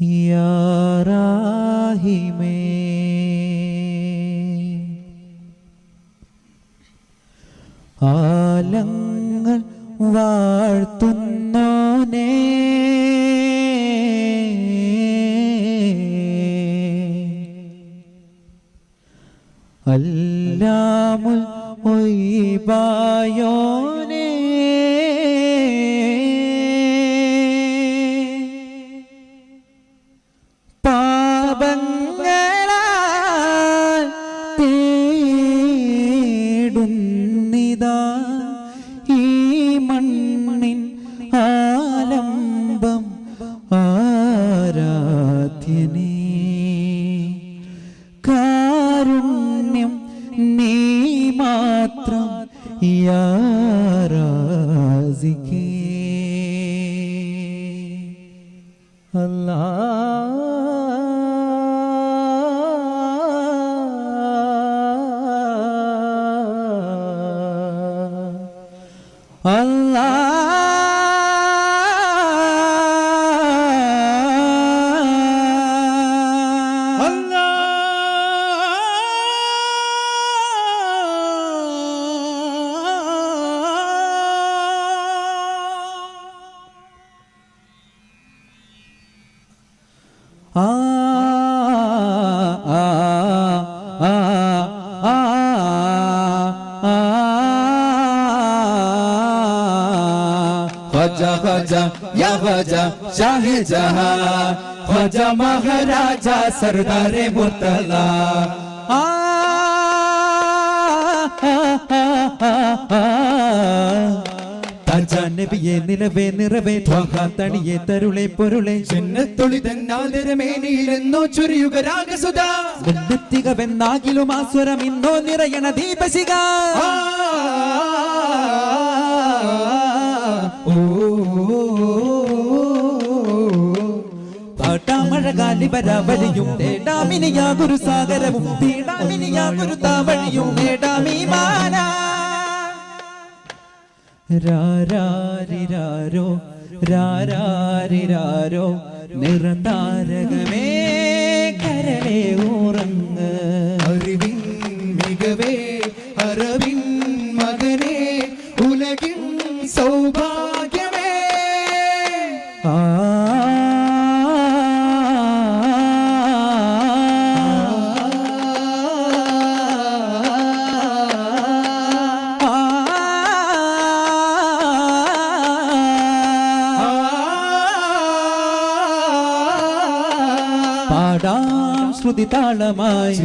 യാ റാഹിമേ ആലങ്ങൾ വാഴ്ത്തുന്നോനേ അല്ലാമുൽ ഒയ്ബായോനേ പാപങ്ങളാൽ തേടുന്നിതാ ഈ മണ്ണിൻ ആലംബം ആരാധ്യനേ കാരുണ്യം നീ മാത്രം യാ റാസിഖേ അല്ലാഹ് ख्वाजा ख्वाजा या ख्वाजा शाहे जहां ख्वाजा महाराजा सरदारे मुतला താജാ നബിയെ നിലവേ നിറവേ ത്വാഹ തണിയെ തരുളെ പൊരുളെ ജന്നത്തൊളിതന്നാദരമേനിയിലെന്നോ ചൊരിയുക രാഗസുധ തികവെന്നാകിലും ആസ്വരം ഇന്നോ നിറയണ ദീപശിഖ പാട്ടാമഴകാലിപരാവലിയും തേടാമിനിയാ ഗുരുസാഗരവും തേടാമിനിയാ ഗുരുതാവഴിയും നേടാമീമാന രാരാരിരാരോ രാരാരിരാരോ നിറതാരകമേ കരളെ ഉറങ്ങ് അറിവിൻ മികവേ അറിവിൻ മകനേ ഉലകിൻ സൗഭാഗ്യമേ ശ്രുതി താളമായി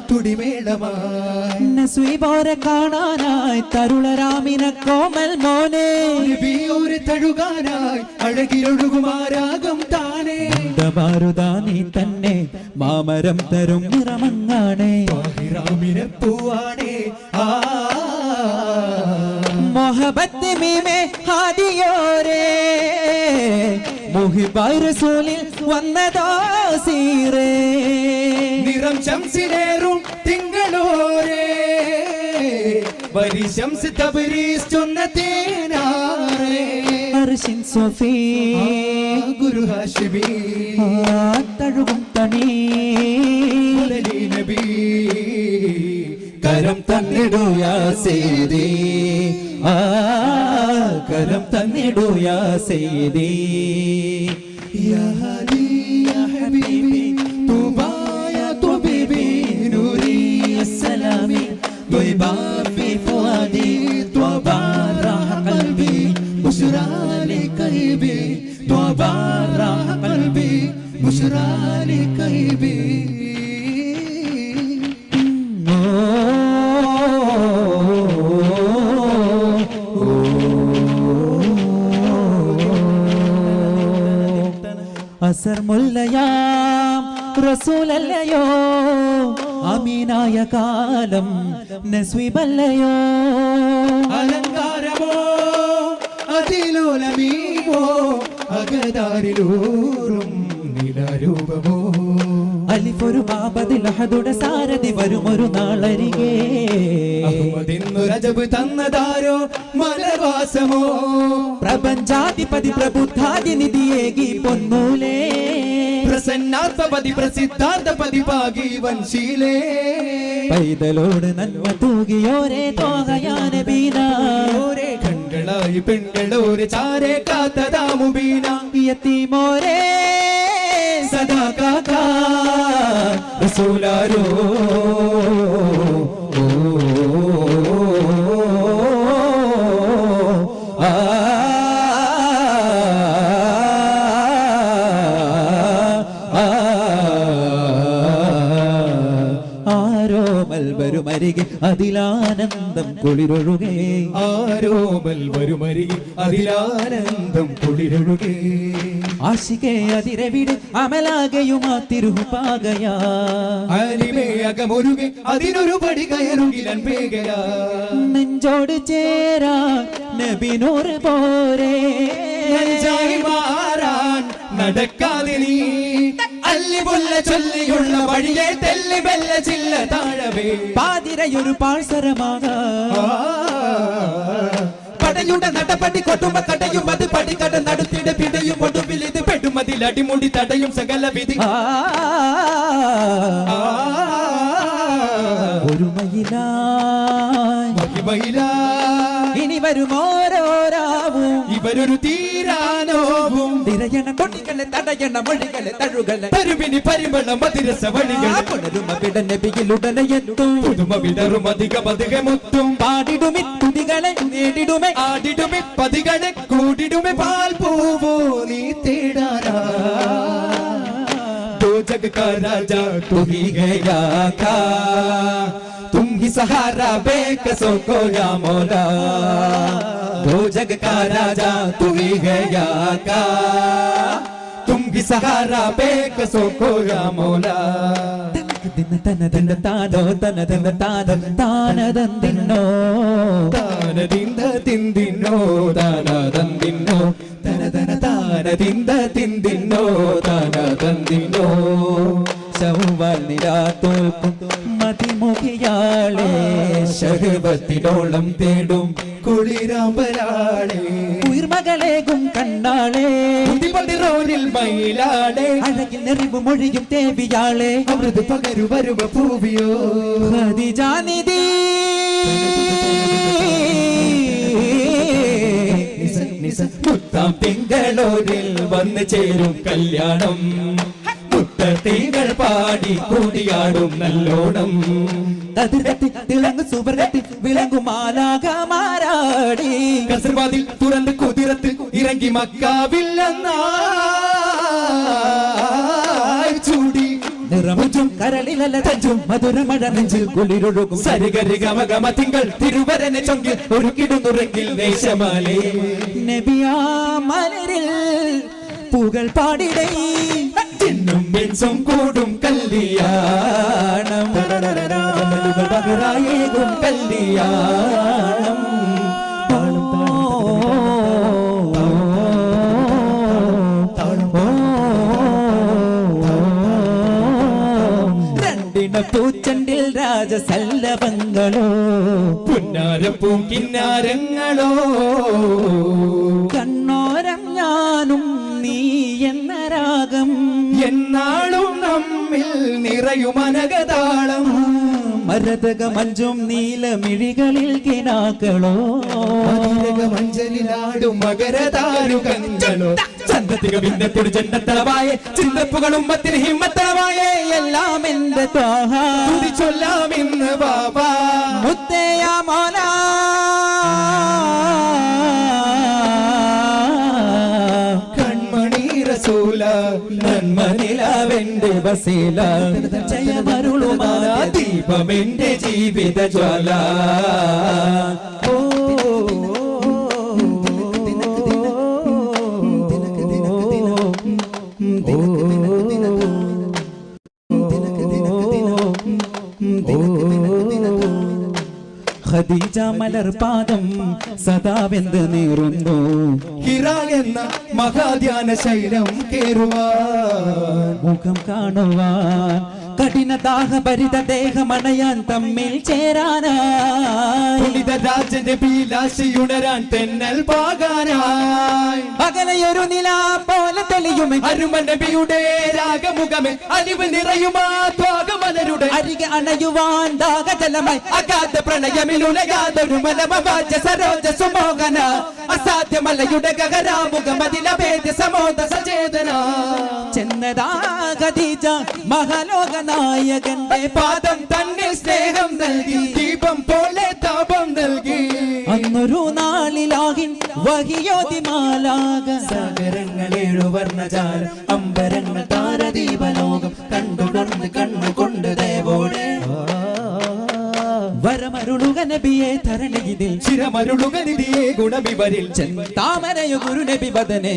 തുടിമേളമായി നസ്വീബോരെ കാണാനായി തരുളരാമിന കോമൽ മോനെ ഒരു തഴുകാനായി അഴകിലൊഴുകുമാരാകും താനേ മാരുതാനി തന്നെ മാമരം തരും നിറമങ്ങാണേ രാമിനെ പൂവാണേ मोहब्बत में हादियोरे മുഹിബായ് റസൂലിൽ വന്നതോ സീറേ നിറം ശംസിലേറും തിങ്കളോരേ ബരി ശംസ് തബ്രീസ് ചൊന്നതേനാരേ അർശിൻ സഫീ ഗുരു ഹാഷിമി തഴുകും തണി മുലലി നബി കരം തന്നിടൂ യാ സയ്യിദി കരം തന്നിടൂ യാ സയ്യിദി യാ ഹദി യാ ഹബീബി തുബാ യാ തുബീബി നൂരി അസ്സലാമി ത്വയ്ബാ ഫി ഫുആദി ത്വബാ റഹ ഖൽബി ബുശ്റാ ലി ഖൽബി ത്വബാ റഹ ഖൽബി ബുശ്റാ ലി ഖൽബി അസർ മുല്ലയാം റസൂലല്ലയോ അമീനായ കാലം നസ്വീബല്ലയോ അലങ്കാരമോ അതിലോലമീമോ അകതാരിലൂറും നിലരൂപമോ അലിഫൊരു ബാബദിൽ അഹദുടെ സാരഥി വരുമൊരു നാളരികെ അഹ്മദിന്നു രജബ് തന്നതാരോ മലവാസമോ പ്രപഞ്ചാധിപതി പ്രബുദ്ധാതി നിധിയേകി പൊന്നൂലേ പ്രസന്നാർത്ഥപതി പ്രസിദ്ധാർത്ഥപതി ഭാഗീവൻ ശീലേ പൈതലോട് നന്മ തൂകിയോരേ തോകയാന ബീന ഓരേ കൺകളായി പെൺകളോരെ ചാരേ കാത്തതാമുബീന യതീമോരേ സദാ കാക്കാ റസൂലാരോ വരുമരികെ അതിലാനന്ദം കുളിരൊഴുകേ ആരോമൽ വരുമരികെ അതിലാനന്ദം കുളിരൊഴുകേ ആശികേ അതിരവിട് അമലാകയുമാ തിരുപാകയാ അരിമേ അകമൊരുകെ അതിനൊരു പടി കയറുകിലൻ പേകയാ നെഞ്ചോട് ചേരാ നബിനൂറ് പോരേ നെഞ്ചായി മാറാൻ നടക്കാതെ നീ അല്ലിപുല്ല ചൊല്ലിയുള്ള വഴിയെ തെല്ലി ബെല്ല ചില്ല താഴവേ പാതിരയൊരു പാഴ്സരമാകാ പടയുടെ നടപടി കൊട്ടുമ്പ കടയും അത് പടിക്കട നടത്തിട പിടയും ഒടുവിൽ ഇത് പെടുമതിൽ അടിമുടി തടയും സകല വിധി ഒരു മയിലായി ഇനി വരുമോരോരാവും ഇവരൊരു തീരാനോവും തിരയണ കൊടികളെ തടയണ മൊഴികളെ തഴുകളെ തരുവിനി പരിമള മതിരസ വഴികളെ പുണരുമ വിട നബിയിലുടനെ എത്തും പുതുമ വിടറും അധിക പതികെ മുത്തും പാടിടുമി തുതികളെ നേടിടുമേ ആടിടുമെ പതികളെ കൂടിടുമെ പാൽ പൂവോ നീ തേടാനാ दो जग का राजा तू ही गया का तुम ही सहारा बेकसों को या मौला दो जग का राजा तू ही गया का तुम ही सहारा बेकसों को या मौला തന തന താനോ തന തന താന താനദന്തിന്നോ താനദിന്ദ തിന്ദിന്നോ താനദന്തിന്നോ തന തന താനദിന്ദ തിന്ദിന്നോ താനദന്തിന്നോ ശൗവൽ നിരാത്തോൽക്കും മതിമുഖിയാളെ ശഹവത്തിനോളം തേടും കുളിരാമ്പലാളെ ഉയർമകളേകും കണ്ണാളെ റോനിൽ മയിലാളെ അഴകിൽ നെറിവ് മൊഴിയും തേവിയാളെ അമൃത് പകരു വരുമ പൂവിയോ ഹദിജാനിധി മുത്താം തിങ്കളോരിൽ വന്നു ചേരും കല്യാണം മുത്തീകൾ പാടി കൂടിയാടും നല്ലോണം തതിരത്തി തിളങ്ങു സുവർഗത്തി വിളങ്ങും മാലാകമാരാടി കസർവാതിൽ തുറന്ന് കുതിരത്ത് ഇറങ്ങി മക്കാവില്ലെന്നായി ചൂടി നിറമുറ്റും കരളിലല്ല തഞ്ചും മധുരമഴ നെഞ്ചിൽ കുളിരൊഴുകും സരിഗരി ഗമ തിങ്കൾ തിരുവരനെ ചൊങ്കിൽ ഒരു കിടുന്നുറങ്ങിൽ വേഷമാലേ നബിയാ മലരിൽ പൂകൾ പാടിടേ ചിന്നും മിൻസും കൂടും കല്യാണം പകരായേകും കല്യാണം രണ്ടിന പൂച്ചണ്ടിൽ രാജസല്ലഭങ്ങളോ പുന്നാരപ്പൂ കിന്നാരങ്ങളോ കണ്ണോരം ഞാനും നീ എന്ന രാഗം എന്നാളും നമ്മിൽ നിറയും അനകതാളം മരതക മഞ്ചും നീലമിഴികളിൽ കിനാക്കളോ മഞ്ചലിലാടും മകരതാരുകങ്ങളോ ചന്തത്തിക ഭിന്നത്തോട് ജന്നത്തളവായ ചിന്തപ്പുകളും മത്തിന് ഹിമ്മത്തളവായ എല്ലാം എന്റെ ത്വാഹ ചൊല്ലാം ഇന്ന് ബാബാ മുത്തയ മോന കൺമണി റസൂല നന്മനിലാവെന്റെ വസീല ജയമരുളുമാന ദീപമെന്റെ ജീവിത ജ്വാല ഖദീജ മലർപാദം സദാവെന്ത് നീറുന്നു ഹിറ എന്ന മഹാധ്യാന ശൈലം കേറുവാൻ മുഖം കാണുവാൻ കഠിന ദാഹഭരിത ദേഹമണയാൻ തമ്മിൽ ചേരാനായി രാജന്റെ പീലാശയുണരാൻ തെന്നൽ പാകാനായി അകലെയൊരു നില പോലെ തെളിയുമേ അരുമൻ നബിയുടെ രാഗമുഖമേ അലിവ് നിറയുമാ ത്വാഗമലരുടെ അരികെ അണയുവാൻ ദാഹജലമായി അഗാധ പ്രണയമിലുലയാതൊരു മലമവാച സരോജ സുമോഹന അസാധ്യമലയുടെ ഗഹരാമുഖമതിലഭേദ സമോദ സചേതന ചെന്നതാ ഖദീജ മഹാലോക നായകന്റെ പാദം തന്നിൽ സ്നേഹം നൽകി ദീപം പോലെ താപം നൽകി അന്നൊരു നാളിലാകിൻ വഹിയോതി മാലാക സാഗരങ്ങളേഴു വർണ്ണജാലം അമ്പരങ്ങൾ താരദീപലോകം കണ്ടുകൊണ്ട് കണ്ണുകൊണ്ട് ദേവോടെ വരമരുളുക നബിയെ ധരണിയിൽ ചിരമരുളുക നിധിയെ ഗുണവിവരിൽ താമരയോ ഗുരു നബി വദനെ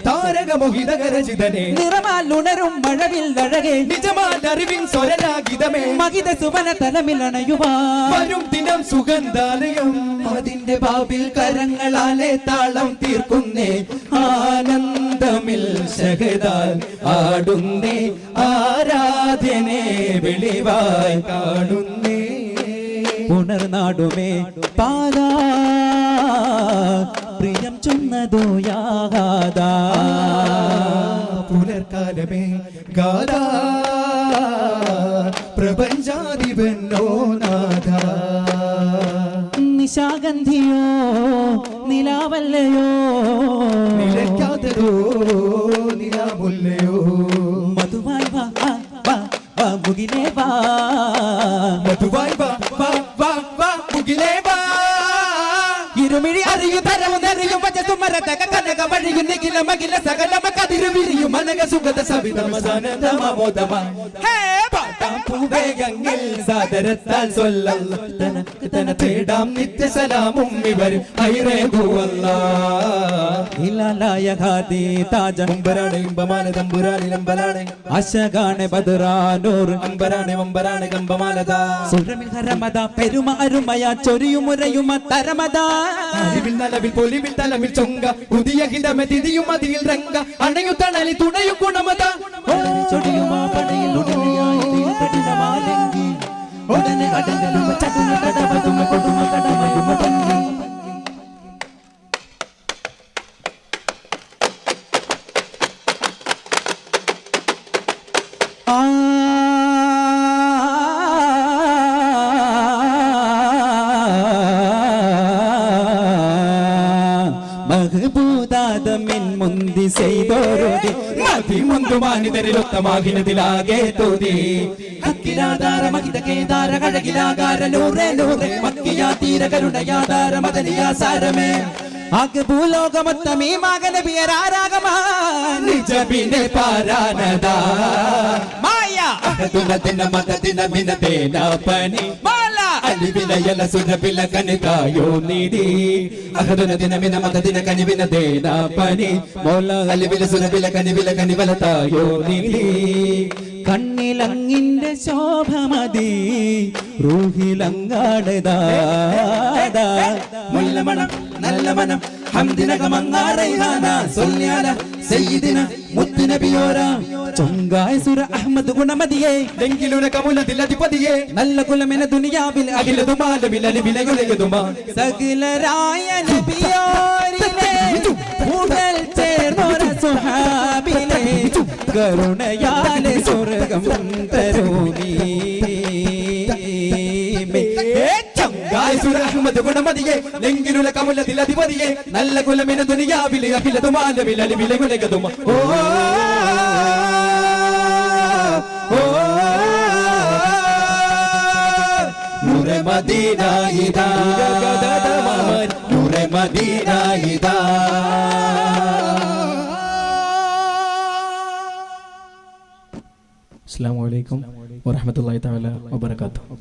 താരകമോഹിതകരചിതനെ നിറമാലുണരും മഴവിൽ അഴകെ നിജമാൽ അറിവിൻ സ്വരരാഗിതമേ മഹിത സുവന തലമിലണയുവാ വരും ദിനം സുഗന്ധാലയം അതിന്റെ ബാബിൽ കരങ്ങളാലെ താളം തീർക്കുന്നേ ആനന്ദമിൽ ശഹദാൽ ആടുന്നേ ആരാധ്യനെ വെളിവായി കാണുന്നേ പുണർനാടുമേ പാതാ പ്രിയം ചൊന്നതോ യാഗാദാ പുലർക്കാലമേ ഗാദാ പ്രപഞ്ചാധിപനോ നാഥ നിശാഗന്ധിയോ നിലാവല്ലയോ നിലയ്ക്കാത്തതോ നിലാമുല്ലയോ മധുവായി വാ വാ വാ മുകിലേ വാ മധുവായി വാ വാ വാ വാ മുകിലേ വാ ഇരുമിഴി അറിയു തരവും നെറിയും വചസുമരതക കനക വഴിയും നിഖില മകില സകലമ കതിരു വിരിയും മനക സുഗത സവിതമസാനന്ദമോദമ ഹേ പൂവേഗങ്ങിൽ സാദരത്താൽ തന തേടാം നിത്യസലാമും ഇവരും ഇലാലായ ഖാദി താജ അമ്പരാണ് ഇമ്പമാന തമ്പുരാനി നമ്പലാണ് അശകാണെ ബദറാനൂർ അമ്പരാണ് വമ്പരാണ് കമ്പമാനത സുരമിൽ ഹരമദ പെരുമ അരുമയ ചൊരിയുമുരയുമ തരമദ അറിവിൽ നലവിൽ പൊലിവിൽ തലമിൽ ചൊങ്ക പുതിയ ഹിതമതിയും അതിൽ രംഗ അണയു തണലി തുണയും ഗുണമത ചൊടിയുമാ പടയിൽ ഉടനെയായി കഠിനമാലെങ്കി ഉടനെ അടങ്ങലും ചട്ടുന കടവതുമ കൊടുമ കടമയുമ തങ്ങി മഹബൂദാദമിൻ മുന്തി ചെയ്തോരുതി മതിമുന്തു മാനിതരിലൊത്തമാകിനതിലാകെ തോതി അക്കിലാധാര മഹിത കേദാര കഴകിലാകാര നൂറേ നൂറേ മക്കിയാ തീര കരുണയാധാര മദനിയാ സാരമേ ആകെ ഭൂലോകമൊത്തമീ മകന പിയരാരാഗമാ നിജബിനെ പാരാനദാ മായ അഹദുനദിന മദദിന മിനദേന പനി മാല അലിവിലയല സുരബില കനിതായോ നീതി അഹദുനദിന മിന മദദിന കനിവിന ദേന പനി മോല അലിവില സുരബില കനിവില കനിവലതായോ നീതി കണ്ണിലങ്ങിന്റെ ശോഭമതി റൂഹിലങ്ങാടതാ മുല്ലമണം നല്ല മനം ഹംദിനകമങ്ങാറൈഹാന സൊല്യാല സയ്യിദിന മുത്തുനബിയോര ചൊങ്കായ സുര അഹമ്മദ് ഗുണമതിയെ ഡെങ്കിലുന കമുലതിലധിപതിയെ നല്ല കുലമെന ദുനിയാവിൽ അഖിലതുമാലമിലലിവിലയുലയതുമാ സകലരായ നബിയോരിലെ ഉടൽ ചേർന്നൊര സുഹാബിലെ കരുണയാലെ സ്വർഗം തരുമീ അഹമ്മദ് ഗുണമതിയെ ലെങ്കിലുള്ള കമുലതിലധിപതിയെ നല്ല കുലമിന ദുനിയാവിലെ അഖിലതുമാലമിലലിവിലയുലയതുമ ഓ നൂറെ മദീന ഇദാ നൂറെ മദീന ഇദാ അസ്സലാമു അലൈക്കും വറഹ്മത്തുള്ളാഹി തആല വബറകാതുഹു